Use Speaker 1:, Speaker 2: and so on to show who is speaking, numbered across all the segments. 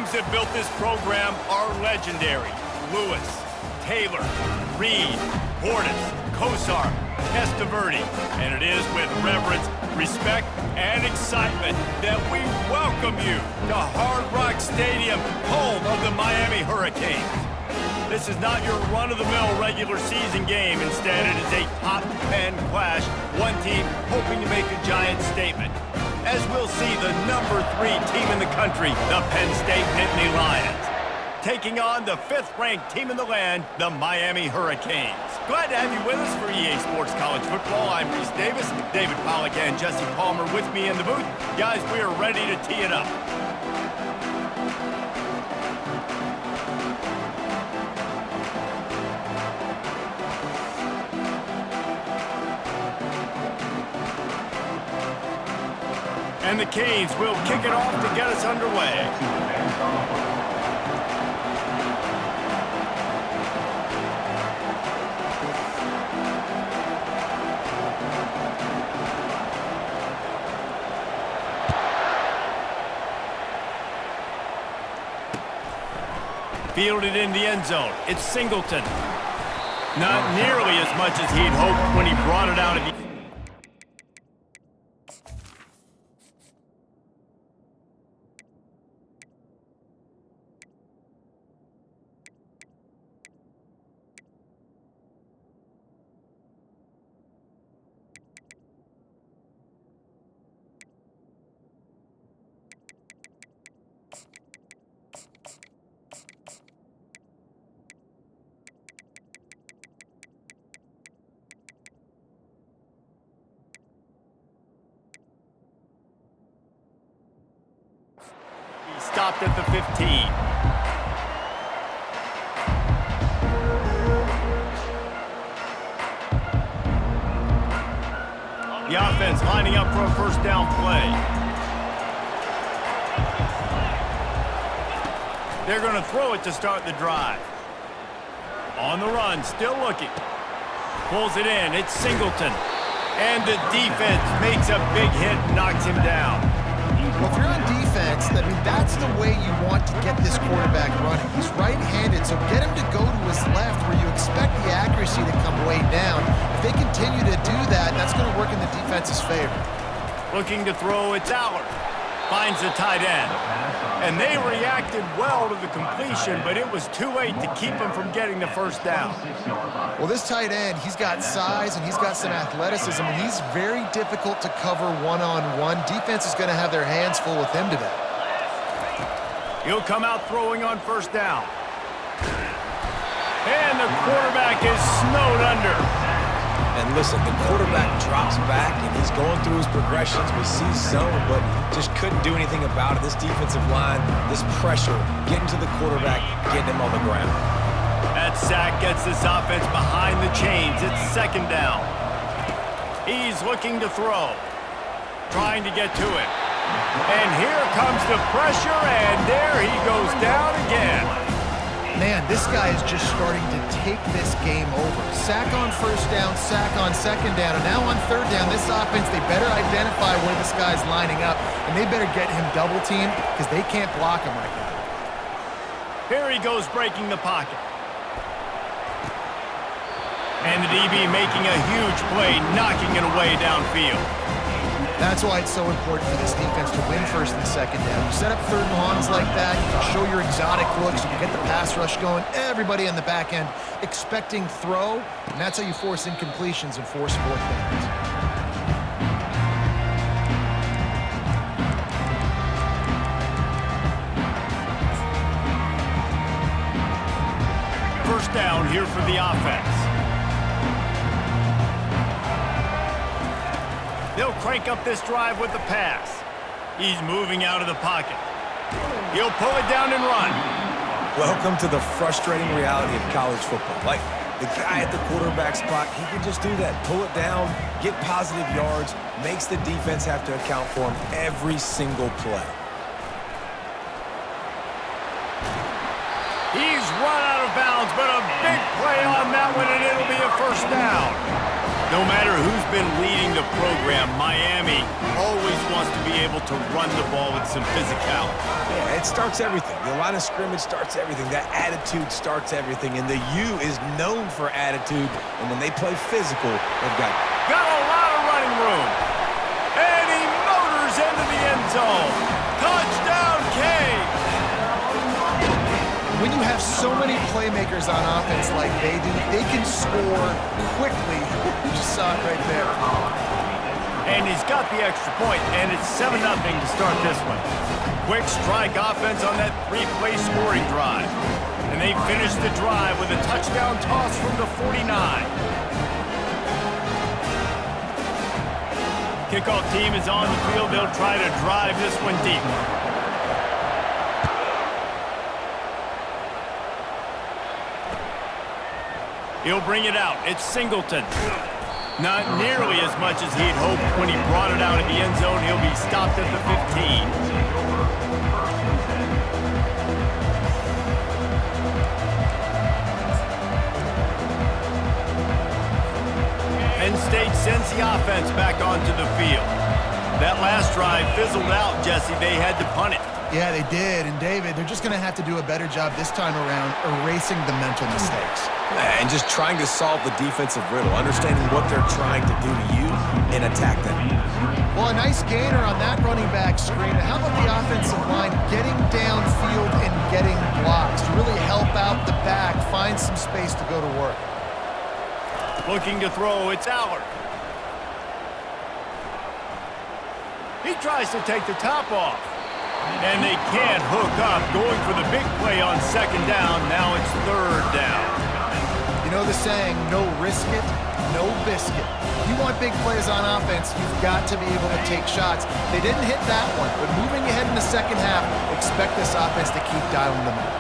Speaker 1: names that built this program are legendary. Lewis, Taylor, Reed, Portis, Kosar, Testaverde. And it is with reverence, respect, and excitement that we welcome you to Hard Rock Stadium, home of the Miami Hurricanes. This is not your run-of-the-mill regular season game. Instead, it is a top 10 clash, one team hoping to make a giant statement. As we'll see the number 3 team in the country, the Penn State Nittany Lions, taking on the 5th-ranked team in the land, the Miami Hurricanes. Glad to have you with us for EA Sports College Football. I'm Reese Davis, David Pollack and Jesse Palmer with me in the booth. Guys, we are ready to tee it up. And the Canes will kick it off to get us underway. Fielded in the end zone. It's Singleton. Not nearly as much as he'd hoped when he brought it out of the... Stopped at the 15. The offense lining up for a first down play. They're going to throw it to start the drive. On the run, still looking. Pulls it in. It's Singleton. And the defense makes a big hit and knocks him down.
Speaker 2: Well, if you're on defense, I mean, that's the way you want to get this quarterback running. He's right-handed, so get him to go to his left where you expect the accuracy to come way down. If they continue to do that, that's going to work in the defense's favor.
Speaker 1: Looking to throw, it's Allard. Finds the tight end. And they reacted well to the completion, but it was too late to keep him from getting the first down.
Speaker 2: Well, this tight end, he's got size and he's got some athleticism, and he's very difficult to cover one-on-one. Defense is going to have their hands full with him today.
Speaker 1: He'll come out throwing on first down. And the quarterback is snowed under.
Speaker 3: And listen, the quarterback drops back, and he's going through his progressions. We see some, but just couldn't do anything about it. This defensive line, this pressure, getting to the quarterback, getting him on the ground.
Speaker 1: That sack gets this offense behind the chains. It's second down. He's looking to throw, trying to get to it. And here comes the pressure, and there he goes down again.
Speaker 2: Man, this guy is just starting to take this game over. Sack on first down, sack on second down, and now on third down, this offense, they better identify where this guy's lining up, and they better get him double-teamed because they can't block him right now.
Speaker 1: Here he goes breaking the pocket. And the DB making a huge play, knocking it away downfield.
Speaker 2: That's why it's so important for this defense to win first and second down. You set up third and longs like that, you can show your exotic looks, you can get the pass rush going, everybody in the back end expecting throw, and that's how you force incompletions and force fourth downs.
Speaker 1: First down here for the offense. They'll crank up this drive with the pass. He's moving out of the pocket. He'll pull it down and run.
Speaker 3: Welcome to the frustrating reality of college football. Like, the guy at the quarterback spot, he can just do that. Pull it down, get positive yards, makes the defense have to account for him every single play.
Speaker 1: He's run out of bounds, but a big play on that one, and it'll be a first down. No matter who's been leading the program, Miami always wants to be able to run the ball with some physicality.
Speaker 3: Yeah, it starts everything. The line of scrimmage starts everything. That attitude starts everything. And the U is known for attitude. And when they play physical, they've got
Speaker 1: a lot of running room. And he motors into the end zone. Touchdown, Cade!
Speaker 2: When you have so many playmakers on offense like they do, they can score quickly. You just saw it right there.
Speaker 1: And he's got the extra point, and it's 7-0 to start this one. Quick strike offense on that 3-play scoring drive. And they finish the drive with a touchdown toss from the 49. Kickoff team is on the field. They'll try to drive this one deep. He'll bring it out. It's Singleton. Not nearly as much as he'd hoped when he brought it out of the end zone. He'll be stopped at the 15. Penn State sends the offense back onto the field. That last drive fizzled out, Jesse. They had to punt it.
Speaker 2: Yeah, they did. And, David, they're just going to have to do a better job this time around erasing the mental mistakes.
Speaker 3: and just trying to solve the defensive riddle, understanding what they're trying to do to you and attack them.
Speaker 2: Well, a nice gainer on that running back screen. How about the offensive line getting downfield and getting blocks to really help out the back, find some space to go to work?
Speaker 1: Looking to throw, it's Allard. He tries to take the top off. And they can't hook up, going for the big play on second down. Now it's third down.
Speaker 2: You know the saying, no risk it, no biscuit. If you want big plays on offense, you've got to be able to take shots. They didn't hit that one, but moving ahead in the second half, expect this offense to keep dialing them up.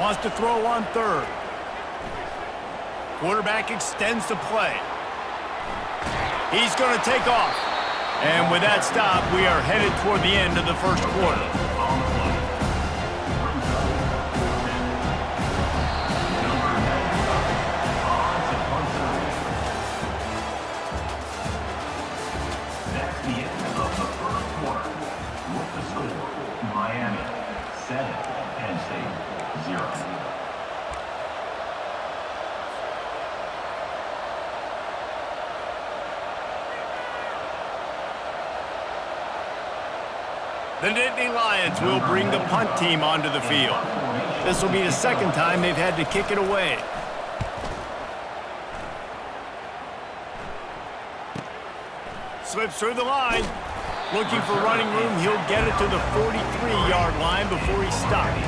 Speaker 1: Wants to throw on third. Quarterback extends the play. He's going to take off. And with that stop, we are headed toward the end of the first quarter.
Speaker 4: That's the end of the first quarter. With the score, Miami 7, Penn State 0.
Speaker 1: The Nittany Lions will bring the punt team onto the field. This will be the second time they've had to kick it away. Slips through the line. Looking for running room. He'll get it to the 43-yard line before he's stopped.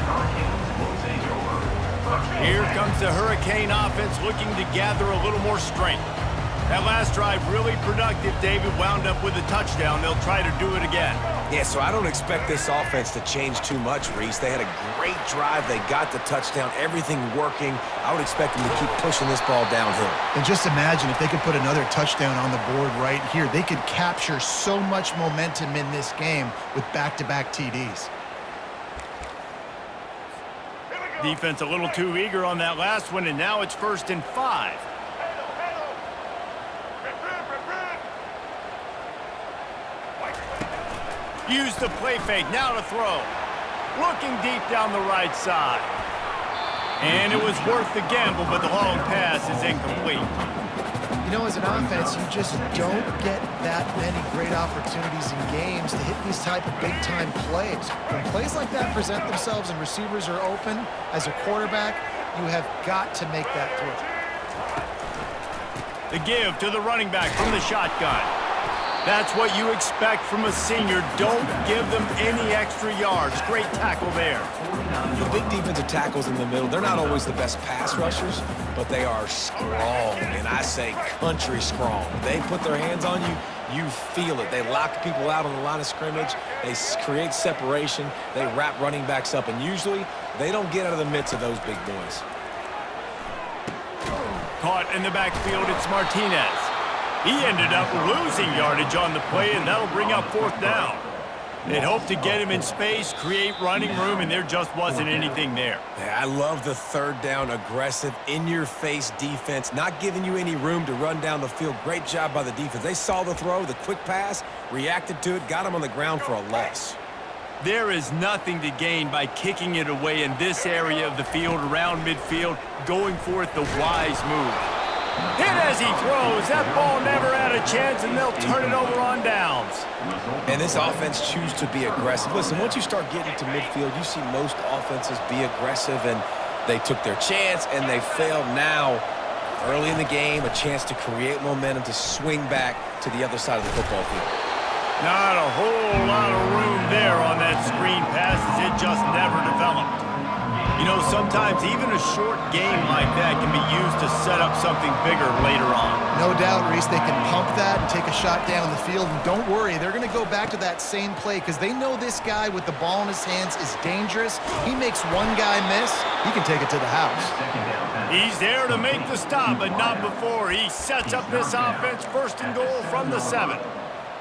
Speaker 1: Here comes the Hurricane offense looking to gather a little more strength. That last drive really productive. David wound up with a touchdown. They'll try to do it again.
Speaker 3: Yeah, so I don't expect this offense to change too much, Reese. They had a great drive. They got the touchdown, everything working. I would expect them to keep pushing this ball downhill.
Speaker 2: And just imagine if they could put another touchdown on the board right here. They could capture so much momentum in this game with back-to-back TDs.
Speaker 1: Defense a little too eager on that last one, and now it's 1st and 5. Use the play fake, now to throw. Looking deep down the right side. And it was worth the gamble, but the long pass is incomplete.
Speaker 2: You know, as an offense, you just don't get that many great opportunities in games to hit these type of big-time plays. When plays like that present themselves and receivers are open, as a quarterback, you have got to make that throw.
Speaker 1: The give to the running back from the shotgun. That's what you expect from a senior. Don't give them any extra yards. Great tackle there.
Speaker 3: The big defensive tackles in the middle, they're not always the best pass rushers, but they are strong, and I say country strong. They put their hands on you, you feel it. They lock people out on the line of scrimmage. They create separation. They wrap running backs up, and usually they don't get out of the midst of those big boys.
Speaker 1: Caught in the backfield, it's Martinez. He ended up losing yardage on the play, and that'll bring up 4th down. They'd hoped to get him in space, create running room, and there just wasn't anything there.
Speaker 3: Yeah, I love the third down, aggressive, in-your-face defense, not giving you any room to run down the field. Great job by the defense. They saw the throw, the quick pass, reacted to it, got him on the ground for a loss.
Speaker 1: There is nothing to gain by kicking it away in this area of the field, around midfield, going for it the wise move. Hit as he throws. That ball never had a chance, and they'll turn it over on downs.
Speaker 3: And this offense choose to be aggressive. Listen, once you start getting to midfield, you see most offenses be aggressive, and they took their chance, and they failed. Now, early in the game, a chance to create momentum to swing back to the other side of the football field.
Speaker 1: Not a whole lot of room there on that screen pass, as it just never developed. You know, sometimes even a short game like that can be used to set up something bigger later on.
Speaker 2: No doubt, Reese, they can pump that and take a shot down the field. And don't worry, they're going to go back to that same play because they know this guy with the ball in his hands is dangerous. He makes one guy miss, he can take it to the house.
Speaker 1: He's there to make the stop, but not before. He sets up this offense first and goal from the 7.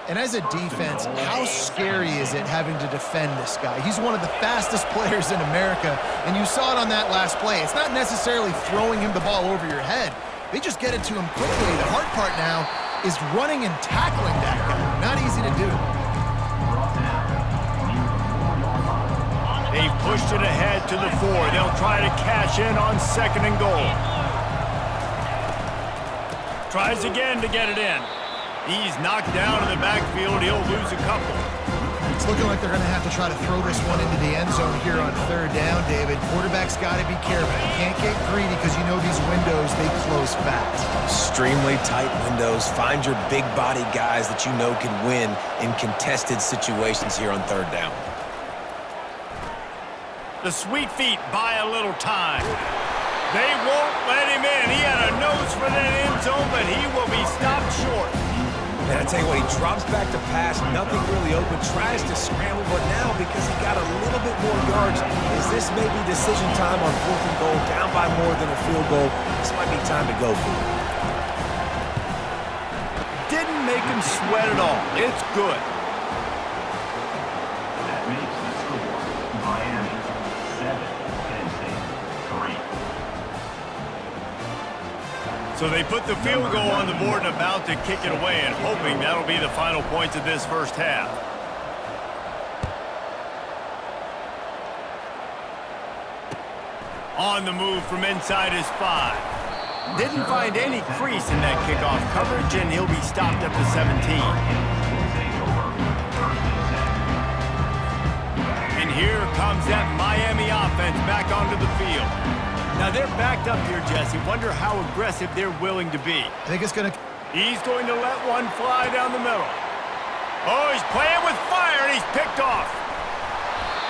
Speaker 2: And as a defense, how scary is it having to defend this guy? He's one of the fastest players in America, and you saw it on that last play. It's not necessarily throwing him the ball over your head. They just get it to him quickly. The hard part now is running and tackling that guy. Not easy to do.
Speaker 1: They've pushed it ahead to the 4. They'll try to cash in on 2nd and goal. Tries again to get it in. He's knocked down in the backfield. He'll lose a couple.
Speaker 2: It's looking like they're going to have to try to throw this one into the end zone here on 3rd down, David. Quarterback's got to be careful. You can't get greedy because you know these windows, they close fast.
Speaker 3: Extremely tight windows. Find your big body guys that you know can win in contested situations here on 3rd down.
Speaker 1: The sweet feet buy a little time. They won't let him in. He had a nose for that end zone, but he will be stopped short.
Speaker 3: And I tell you what, he drops back to pass, nothing really open, tries to scramble, but now because he got a little bit more yards, is this maybe decision time on 4th and goal, down by more than a field goal? This might be time to go for it.
Speaker 1: Didn't make him sweat at all. It's good.
Speaker 4: That makes the score Miami 7, Penn State 3.
Speaker 1: So they put the field goal on the board and about to kick it away, and hoping that'll be the final points of this first half. On the move from inside his 5. Didn't find any crease in that kickoff coverage, and he'll be stopped at the 17. And here comes that Miami offense back onto the field. Now, they're backed up here, Jesse. Wonder how aggressive they're willing to be.
Speaker 2: I think it's going to...
Speaker 1: He's going to let one fly down the middle. Oh, he's playing with fire, and he's picked off.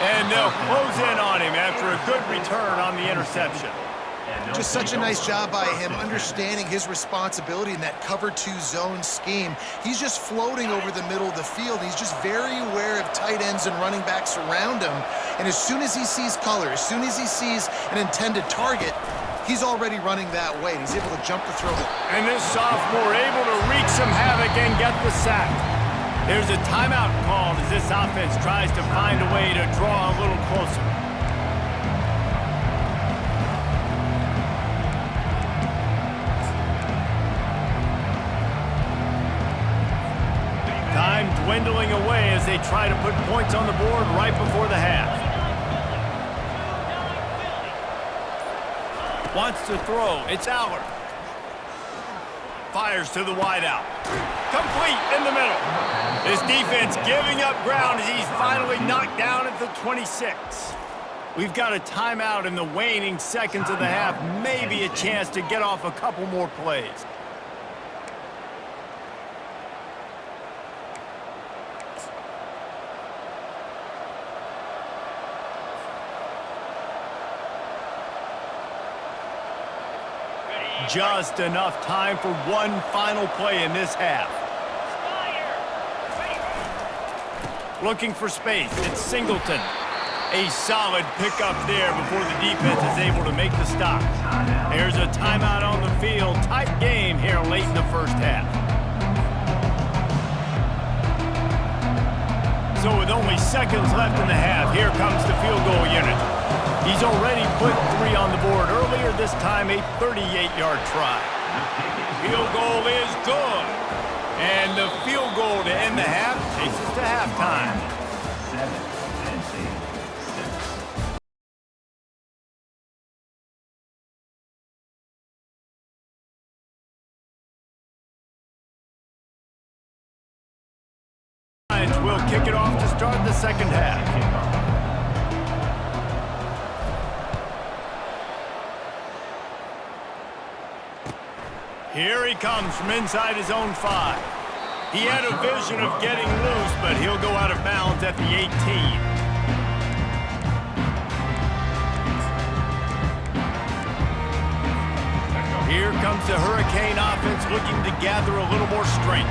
Speaker 1: And they'll close in on him after a good return on the interception.
Speaker 2: Just such a nice job by him understanding his responsibility in that cover 2 zone scheme. He's just floating over the middle of the field. He's just very aware of tight ends and running backs around him. And as soon as he sees color, as soon as he sees an intended target, he's already running that way. He's able to jump the throw.
Speaker 1: And this sophomore able to wreak some havoc and get the sack. There's a timeout called as this offense tries to find a way to draw a little closer. Time dwindling away as they try to put points on the board right before the half. Wants to throw. It's Allard. Fires to the wideout. Complete in the middle. This defense giving up ground as he's finally knocked down at the 26. We've got a timeout in the waning seconds of the half. Maybe a chance to get off a couple more plays. Just enough time for one final play in this half. Looking for space. It's Singleton. A solid pickup there before the defense is able to make the stop. There's a timeout on the field. Tight game here late in the first half. So with only seconds left in the half, here comes the field goal unit. He's already put 3 on the board earlier, this time a 38-yard try. Field goal is good. And the field goal to end the half takes us to halftime.
Speaker 4: 7, Penn State 6.
Speaker 1: Will kick it off to start the second half. Here he comes from inside his own 5. He had a vision of getting loose, but he'll go out of bounds at the 18. Here comes the Hurricane offense looking to gather a little more strength.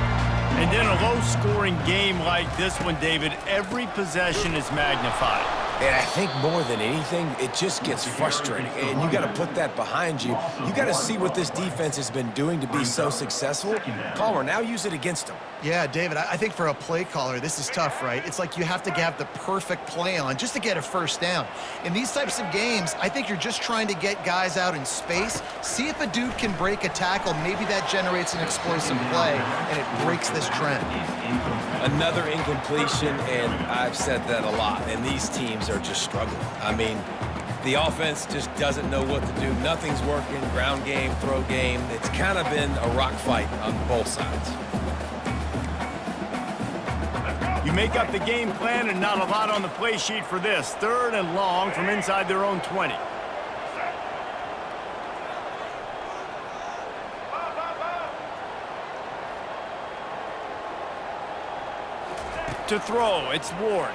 Speaker 1: And in a low-scoring game like this one, David, every possession is magnified.
Speaker 3: And I think more than anything, it just gets frustrating. And you got to put that behind you. You got to see what this defense has been doing to be so successful. Palmer, now use it against them.
Speaker 2: Yeah, David, I think for a play caller, this is tough, right? It's like you have to have the perfect play on just to get a first down. In these types of games, I think you're just trying to get guys out in space, see if a dude can break a tackle. Maybe that generates an explosive play, and it breaks this trend.
Speaker 3: Another incompletion, and I've said that a lot, and these teams are just struggling. I mean, the offense just doesn't know what to do. Nothing's working, ground game, throw game. It's kind of been a rock fight on both sides.
Speaker 1: You make up the game plan and not a lot on the play sheet for this. 3rd and long from inside their own 20. To throw, it's Ward.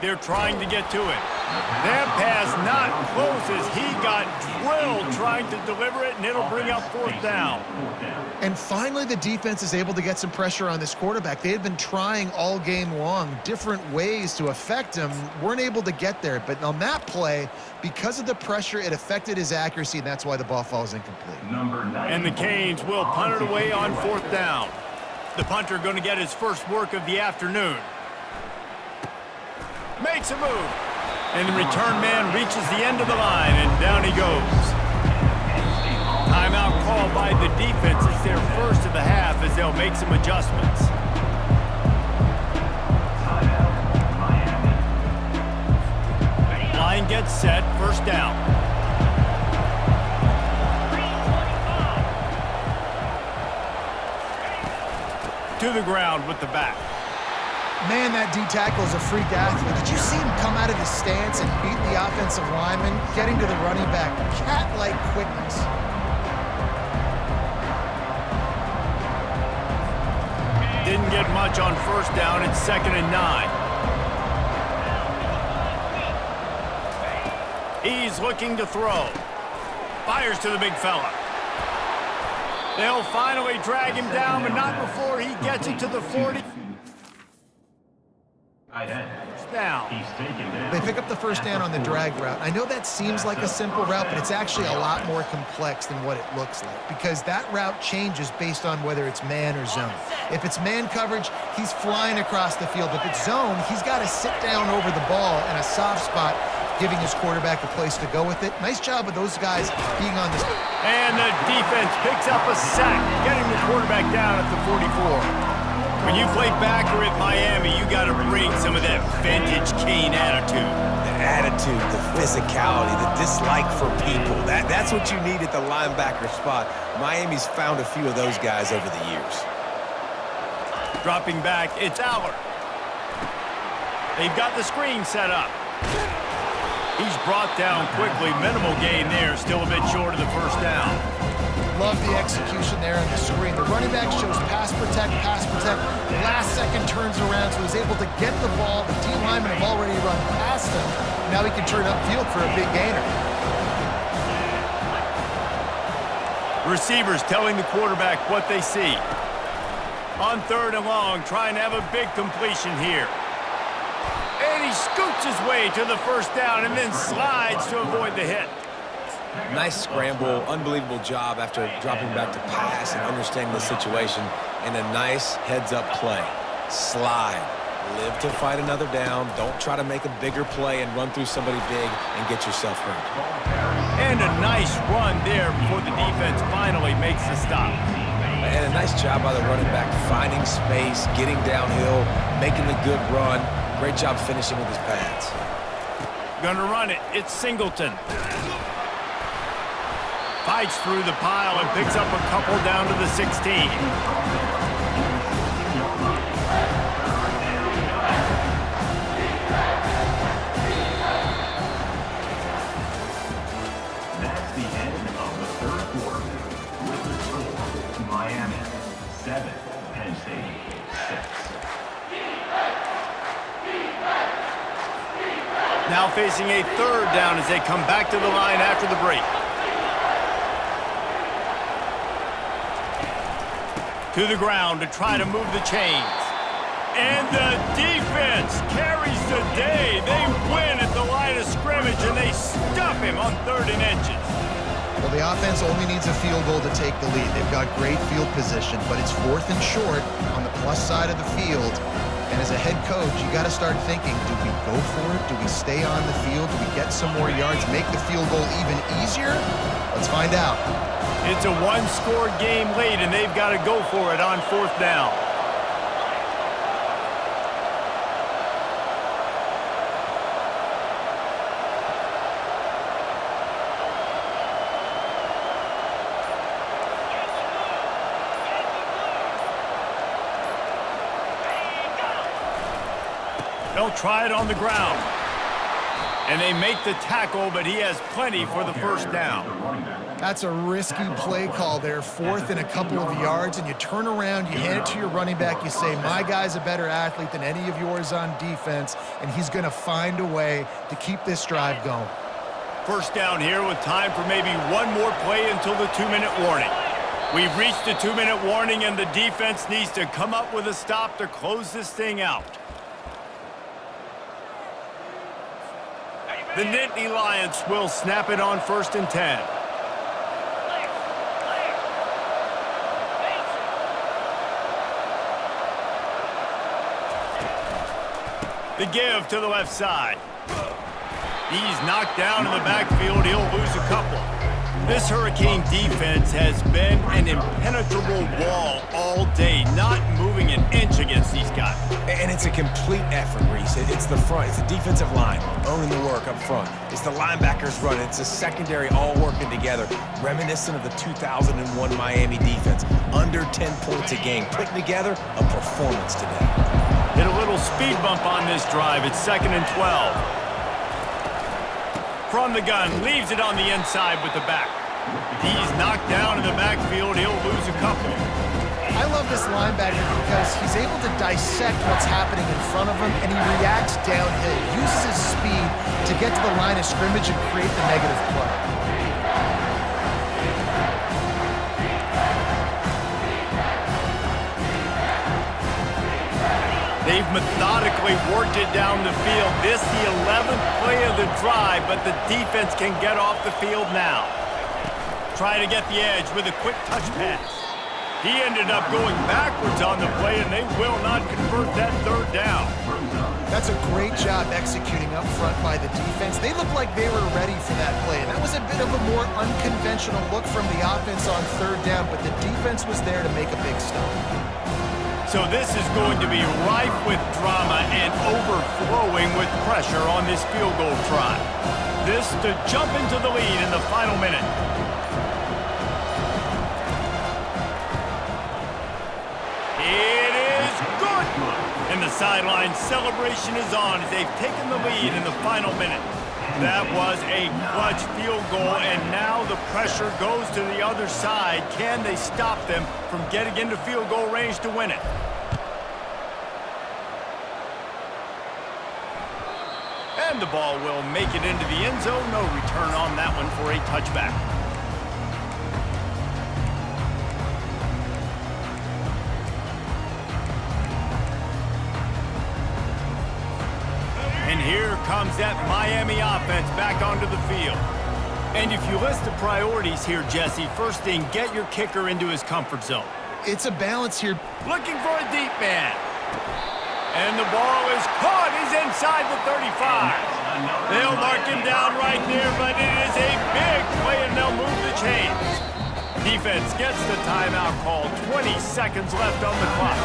Speaker 1: They're trying to get to it. That pass not close as he got drilled trying to deliver it, and it'll bring up 4th down.
Speaker 2: And finally, the defense is able to get some pressure on this quarterback. They had been trying all game long different ways to affect him, weren't able to get there. But on that play, because of the pressure, it affected his accuracy, and that's why the ball falls incomplete.
Speaker 1: And the Canes will punt it away on 4th down. The punter going to get his first work of the afternoon. Makes a move. And the return man reaches the end of the line, and down he goes. Timeout called by the defense. It's their first of the half as they'll make some adjustments. Line gets set, 1st down. To the ground with the back.
Speaker 2: Man, that D-tackle is a freak athlete. Did you see him come out of his stance and beat the offensive lineman, getting to the running back? Cat-like quickness.
Speaker 1: Didn't get much on 1st down. It's 2nd and 9. He's looking to throw. Fires to the big fella. They'll finally drag him down, but not before he gets it to the 40. Down.
Speaker 2: They pick up the 1st down on the drag route. I know that seems like a simple route, but it's actually a lot more complex than what it looks like, because that route changes based on whether it's man or zone. If it's man coverage, he's flying across the field. If it's zone, he's got to sit down over the ball in a soft spot, giving his quarterback a place to go with it. Nice job of those guys being on this.
Speaker 1: And the defense picks up a sack, getting the quarterback down at the 44. When you play backer at Miami, you got to bring some of that vintage Cane attitude.
Speaker 3: The attitude, the physicality, the dislike for people. That's what you need at the linebacker spot. Miami's found a few of those guys over the years.
Speaker 1: Dropping back, it's Aller. They've got the screen set up. He's brought down quickly. Minimal gain there, still a bit short of the 1st down.
Speaker 2: Love the execution there on the screen. The running back shows pass protect. Last second turns around, so he's able to get the ball. The D linemen have already run past him. Now he can turn upfield for a big gainer.
Speaker 1: Receivers telling the quarterback what they see. On 3rd and long, trying to have a big completion here. And he scoots his way to the 1st down and then slides to avoid the hit.
Speaker 3: Nice scramble, unbelievable job after dropping back to pass and understanding the situation, and a nice heads-up play. Slide. Live to fight another down. Don't try to make a bigger play and run through somebody big and get yourself hurt.
Speaker 1: And a nice run there before the defense finally makes the stop.
Speaker 3: And a nice job by the running back, finding space, getting downhill, making the good run. Great job finishing with his pads.
Speaker 1: Gonna run it. It's Singleton. Fights through the pile and picks up a couple down to the 16.
Speaker 4: That's the end of the third quarter. With the score, Miami 7, Penn State 6.
Speaker 1: Now facing a third down as they come back to the line after the break. To the ground to try to move the chains. And the defense carries the day. They win at the line of scrimmage, and they stuff him on 3rd and inches.
Speaker 2: Well, the offense only needs a field goal to take the lead. They've got great field position, but it's 4th and short on the plus side of the field. And as a head coach, you got to start thinking, do we go for it? Do we stay on the field? Do we get some more yards, make the field goal even easier? Let's find out.
Speaker 1: It's a one-score game late, and they've got to go for it on 4th down. They'll try it on the ground. And they make the tackle, but he has plenty for the first down.
Speaker 2: That's a risky play call there, 4th and a couple of yards, and you turn around, you hand it to your running back, you say, my guy's a better athlete than any of yours on defense, and he's going to find a way to keep this drive going.
Speaker 1: First down here with time for maybe one more play until the 2-minute warning. We've reached the 2-minute warning, and the defense needs to come up with a stop to close this thing out. The Nittany Lions will snap it on 1st and 10. The give to the left side. He's knocked down in the backfield. He'll lose a couple. This Hurricane defense has been an impenetrable wall all day, not moving an inch against these guys.
Speaker 3: And it's a complete effort, Reese. It's the front. It's the defensive line owning the work up front. It's the linebackers running. It's the secondary all working together, reminiscent of the 2001 Miami defense. Under 10 points a game, putting together a performance today.
Speaker 1: Hit a little speed bump on this drive. It's 2nd and 12. From the gun, leaves it on the inside with the back. He's knocked down in the backfield. He'll lose a couple.
Speaker 2: I love this linebacker because he's able to dissect what's happening in front of him, and he reacts downhill, uses his speed to get to the line of scrimmage and create the negative play.
Speaker 1: They've methodically worked it down the field. This the 11th play of the drive, but the defense can get off the field now. Try to get the edge with a quick touch pass. He ended up going backwards on the play, and they will not convert that 3rd down.
Speaker 2: That's a great job executing up front by the defense. They looked like they were ready for that play, and that was a bit of a more unconventional look from the offense on 3rd down, but the defense was there to make a big stop.
Speaker 1: So this is going to be rife with drama and overflowing with pressure on this field goal try. This to jump into the lead in the final minute. It is good! And the sideline celebration is on as they've taken the lead in the final minute. That was a clutch field goal, and now the pressure goes to the other side. Can they stop them from getting into field goal range to win it? And the ball will make it into the end zone. No return on that one for a touchback. And here comes that Miami offense back onto the field. And if you list the priorities here, Jesse, first thing, get your kicker into his comfort zone.
Speaker 2: It's a balance here.
Speaker 1: Looking for a deep man. And the ball is caught. He's inside the 35. They'll mark him down right there, but it is a big play, and they'll move the chains. Defense gets the timeout called. 20 seconds left on the clock.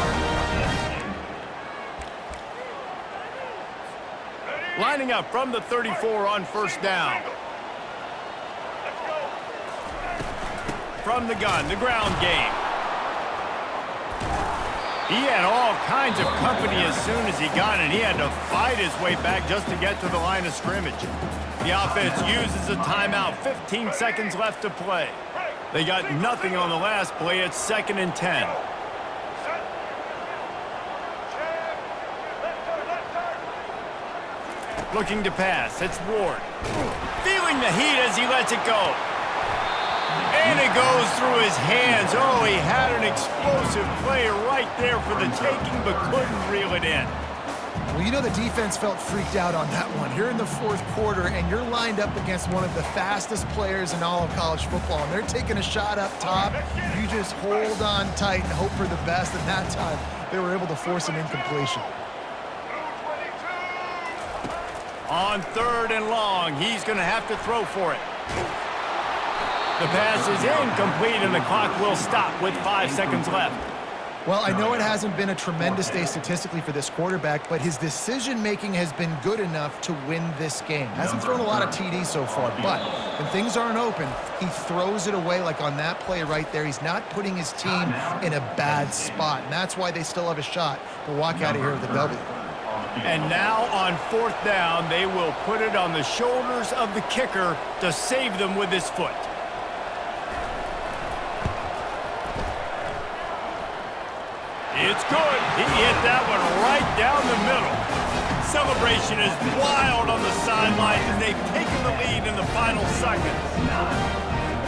Speaker 1: Lining up from the 34 on first down. From the gun, the ground game. He had all kinds of company as soon as he got it. He had to fight his way back just to get to the line of scrimmage. The offense uses a timeout. 15 seconds left to play. They got nothing on the last play. It's 2nd and 10. Looking to pass. It's Ward. Feeling the heat as he lets it go. And it goes through his hands. Oh, he had an explosive play right there for the taking, but couldn't reel it in.
Speaker 2: Well, you know the defense felt freaked out on that one. Here in the fourth quarter, and you're lined up against one of the fastest players in all of college football, and they're taking a shot up top. You just hold on tight and hope for the best, and that time they were able to force an incompletion.
Speaker 1: On 3rd and long, he's going to have to throw for it. The pass is incomplete, and the clock will stop with 5 seconds left.
Speaker 2: Well, I know it hasn't been a tremendous day statistically for this quarterback, but his decision-making has been good enough to win this game. Hasn't thrown a lot of TDs so far, but when things aren't open, he throws it away like on that play right there. He's not putting his team in a bad spot, and that's why they still have a shot to walk out of here with a W.
Speaker 1: And now on 4th down, they will put it on the shoulders of the kicker to save them with his foot. It's good. He hit that one right down the middle. Celebration is wild on the sidelines as they've taken the lead in the final seconds.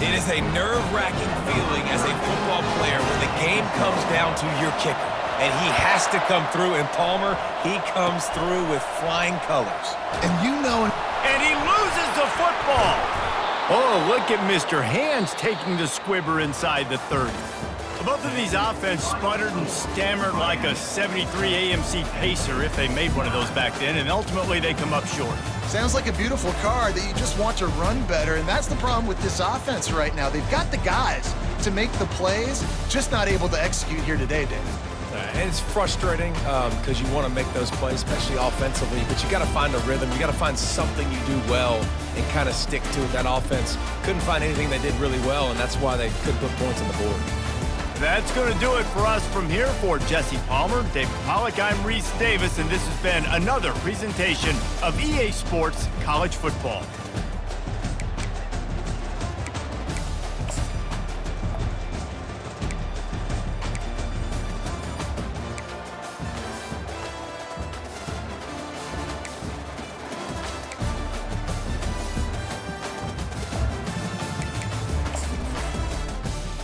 Speaker 3: It is a nerve-wracking feeling as a football player when the game comes down to your kicker. And he has to come through, and Palmer, he comes through with flying colors.
Speaker 2: And you know...
Speaker 1: And he loses the football. Oh, look at Mr. Hands taking the squibber inside the 30. Both of these offense sputtered and stammered like a 73 AMC Pacer if they made one of those back then, and ultimately they come up short.
Speaker 2: Sounds like a beautiful car that you just want to run better, and that's the problem with this offense right now. They've got the guys to make the plays, just not able to execute here today, David.
Speaker 3: And it's frustrating because you want to make those plays, especially offensively, but you got to find a rhythm. You got to find something you do well and kind of stick to it. That offense couldn't find anything they did really well, and that's why they couldn't put points on the board.
Speaker 1: That's going to do it for us from here. For Jesse Palmer, David Pollack, I'm Reese Davis, and this has been another presentation of EA Sports College Football.